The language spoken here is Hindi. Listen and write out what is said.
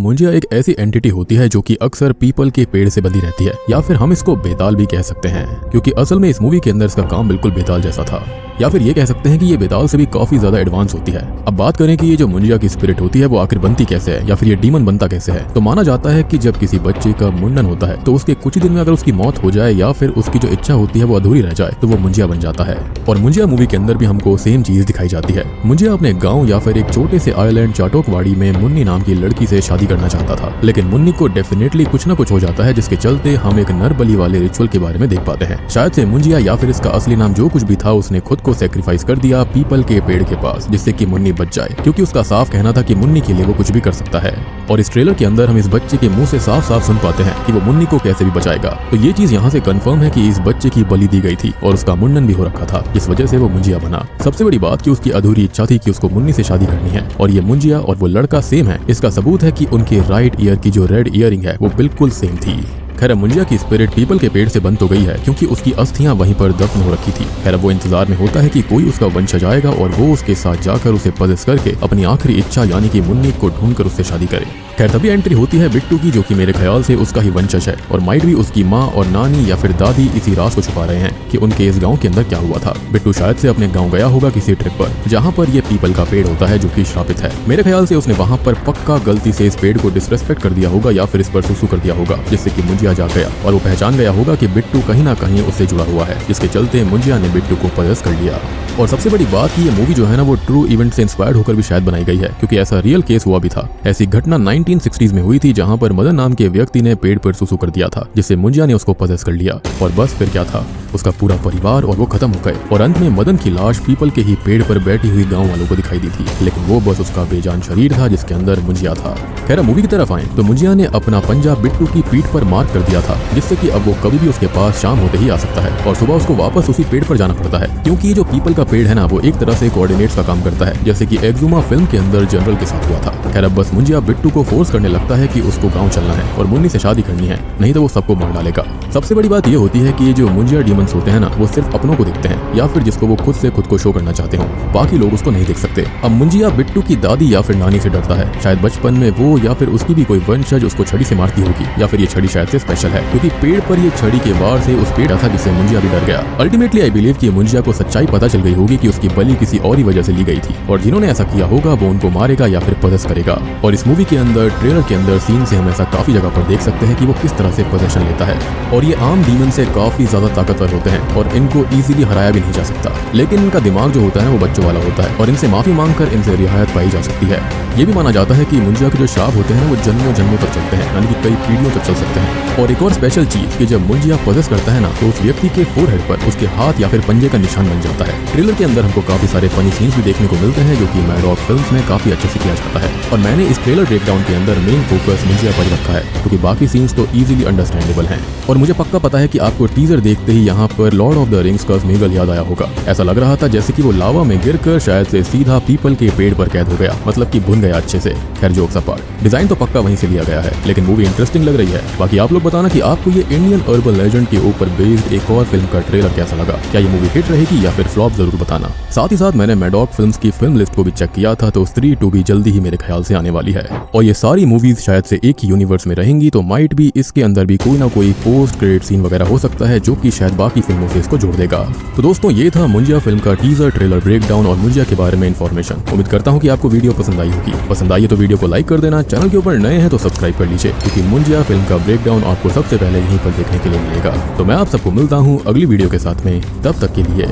मुंजिया एक ऐसी एंटिटी होती है जो कि अक्सर पीपल के पेड़ से बंधी रहती है, या फिर हम इसको बेताल भी कह सकते हैं, क्योंकि असल में इस मूवी के अंदर इसका काम बिल्कुल बेताल जैसा था, या फिर ये कह सकते हैं कि ये बेताल से भी काफी ज्यादा एडवांस होती है। अब बात करें कि ये जो मुंजिया की स्पिरिट होती है वो आखिर बनती कैसे है, या फिर ये डीमन बनता कैसे है, तो माना जाता है कि जब किसी बच्चे का मुंडन होता है तो उसके कुछ ही दिन में अगर उसकी मौत हो जाए या फिर उसकी जो इच्छा होती है वो अधूरी रह जाए तो वो मुंजिया बन जाता है। और मुंजिया मूवी के अंदर भी हमको सेम चीज दिखाई जाती है। मुंजिया अपने गाँव या फिर एक छोटे से आइलैंड चाटोकवाड़ी में मुन्नी नाम की लड़की से शादी करना चाहता था, लेकिन मुन्नी को डेफिनेटली कुछ न कुछ हो जाता है, जिसके चलते हम एक नर बलि वाले रिचुअल के बारे में देख पाते हैं। शायद से मुंजिया या फिर इसका असली नाम जो कुछ भी था उसने खुद को सेक्रीफाइस कर दिया पीपल के पेड़ के पास, जिससे कि मुन्नी बच जाए, क्योंकि उसका साफ कहना था कि मुन्नी के लिए वो कुछ भी कर सकता है। और इस ट्रेलर के अंदर हम इस बच्चे के मुंह से साफ साफ सुन पाते हैं कि वो मुन्नी को कैसे भी बचाएगा। तो ये चीज यहाँ से कंफर्म है कि इस बच्चे की बलि दी गई थी और उसका मुंडन भी हो रखा था, इस वजह से वो मुंजिया बना। सबसे बड़ी बात कि उसकी अधूरी इच्छा थी कि उसको मुन्नी से शादी करनी है, और ये मुंजिया और वो लड़का सेम है। इसका सबूत है कि उनके राइट ईयर की जो रेड ईयरिंग है वो बिल्कुल सेम थी। खैर मुंजिया की स्पिरिट पीपल के पेड़ से बंद तो गई है, क्योंकि उसकी अस्थियां वहीं पर दफन हो रखी थी। खैर वो इंतजार में होता है कि कोई उसका वंशज आएगा और वो उसके साथ जाकर उसे पजेस करके अपनी आखिरी इच्छा यानी कि मुन्नी को ढूंढकर उससे शादी करे। खैर तभी एंट्री होती है बिट्टू की, जो कि मेरे ख्याल से उसका ही वंशज है, और माइट भी उसकी माँ और नानी या फिर दादी इसी राज को छुपा रहे हैं कि उनके इस गाँव के अंदर क्या हुआ था। बिट्टू शायद से अपने गाँव गया होगा किसी ट्रिप पर, जहाँ पर ये पीपल का पेड़ होता है जो कि श्रापित है। मेरे ख्याल से उसने वहाँ पर पक्का गलती से इस पेड़ को डिसरेस्पेक्ट कर दिया होगा या फिर इस पर सुसु कर दिया होगा, जिससे कि मुंजिया जाग गया और वो पहचान गया होगा कि बिट्टू कहीं ना कहीं उससे जुड़ा हुआ है, जिसके चलते मुंजिया ने बिट्टू को पजेस कर लिया। और सबसे बड़ी बात कि ये मूवी जो है ना वो ट्रू इवेंट से इंस्पायर्ड होकर भी शायद बनाई गई है, क्योंकि ऐसा रियल केस हुआ भी था। ऐसी घटना 1960s में हुई थी, जहां पर मदन नाम के व्यक्ति ने पेड़ पर सुसु कर दिया था, जिससे मुंजिया ने उसको पजेस कर लिया। और बस फिर क्या था, उसका पूरा परिवार और वो खत्म हो गए, और अंत में मदन की लाश पीपल के ही पेड़ पर बैठी हुई गाँव वालों को दिखाई दी थी, लेकिन वो बस उसका बेजान शरीर था जिसके अंदर मुंजिया था। खैर मूवी की तरफ आए तो मुंजिया ने अपना पंजा बिट्टू की पीठ पर मार्क कर दिया था, जिससे कि अब वो कभी भी उसके पास शाम होते ही आ सकता है, और सुबह उसको वापस उसी पेड़ पर जाना पड़ता है, क्योंकि ये जो पीपल का पेड़ है ना वो एक तरह से कोऑर्डिनेट्स का काम करता है, जैसे कि एक्जुमा फिल्म के अंदर जनरल के साथ हुआ था। खैर अब बस मुंजिया बिट्टू को फोर्स करने लगता है कि उसको गाँव चलना है और मुन्नी से शादी करनी है, नहीं तो वो सबको मार डालेगा। सबसे बड़ी बात ये होती है कि ये जो मुंजिया डीमंस होते हैं ना वो सिर्फ अपनों को दिखते हैं, या फिर जिसको वो खुद से खुद को शो करना चाहते हो, बाकी लोग उसको नहीं देख सकते। अब मुंजिया बिट्टू की दादी या फिर नानी से डरता है, शायद बचपन में वो या फिर उसकी भी कोई वंशज उसको छड़ी से मारती होगी, या फिर ये छड़ी शायद से स्पेशल है, क्योंकि पेड़ पर ये छड़ी के वार से उस पेड़ था, जिससे मुंजिया भी डर गया। अल्टीमेटली आई बिलीव कि मुंजिया को सच्चाई पता चल गई होगी कि उसकी बलि किसी और ही वजह से ली गई थी, और जिन्होंने ऐसा किया होगा वो उनको मारेगा या फिर पजेस करेगा। और इस मूवी के अंदर ट्रेलर के अंदर सीन से हम ऐसा काफी जगह पर देख सकते हैं कि वो किस तरह से पोजेशन लेता है, और ये आम डीमन से काफी ज्यादा ताकतवर होते हैं और इनको इजीली हराया भी नहीं जा सकता, लेकिन इनका दिमाग जो होता है वो बच्चों वाला होता है, और इनसे माफी मांगकर इनसे रियायत पाई जा सकती है। ये भी माना जाता है कि मुंजिया के जो श्राप होते हैं वो जन्मों जन्मों तक चलते हैं, यानी कि कई पीढ़ियों तक चल सकते हैं। और एक और स्पेशल चीज कि जब मुंजिया पजेस करता है ना तो उस व्यक्ति के फोरहेड पर उसके हाथ या फिर पंजे का निशान बन जाता है। ट्रेलर के अंदर हमको काफी सारे फनी सीन्स भी देखने को मिलते हैं, जो कि मैड डॉग फिल्म्स में काफी अच्छे से किया जाता है, और मैंने इस ट्रेलर ब्रेकडाउन के अंदर मेन फोकस मुंजिया पर रखा है, क्योंकि बाकी सीन्स तो इजीली अंडरस्टैंडेबल हैं। और मुझे पक्का पता है कि आपको टीजर देखते ही यहाँ पर लॉर्ड ऑफ द रिंग्स का स्मेगल याद आया होगा। ऐसा लग रहा था जैसे कि वो लावा में गिरकर शायद से सीधा पीपल के पेड़ पर कैद हो गया, मतलब कि भुन गया अच्छे से। खैर जोक्स अपार्ट, डिजाइन तो पक्का वहीं से लिया गया है, लेकिन मूवी इंटरेस्टिंग लग रही है। बाकी आप लोग बताना कि आपको ये इंडियन अर्बन लेजेंड के ऊपर बेस्ड एक और फिल्म का ट्रेलर कैसा लगा, क्या ये मूवी हिट रहेगी या फिर फ्लॉप, जरूर बताना। साथ ही साथ मैंने मैड डॉग फिल्म्स की फिल्म लिस्ट को भी चेक किया था, तो स्त्री 2 भी जल्दी ही मेरे ख्याल से आने वाली है, और ये सारी मूवीज शायद से एक ही यूनिवर्स में रहेंगी, तो माइट भी इसके अंदर भी कोई ना कोई पोस्ट क्रेडिट सीन वगैरह हो सकता है, जो कि शायद बाकी फिल्मों से इसको जोड़ देगा। तो दोस्तों ये था मुंजिया फिल्म का टीजर, ट्रेलर ब्रेकडाउन और मुंजिया के बारे में इन्फॉर्मेशन। उम्मीद करता हूँ कि आपको वीडियो पसंद आई होगी। पसंद आई है तो वीडियो को लाइक कर देना, चैनल के ऊपर नए हैं तो सब्सक्राइब कर लीजिए, क्योंकि मुंजिया फिल्म का ब्रेकडाउन आपको सबसे पहले यहीं पर देखने के लिए मिलेगा। तो मैं आप सबको मिलता हूँ अगली वीडियो के साथ में, तब तक के लिए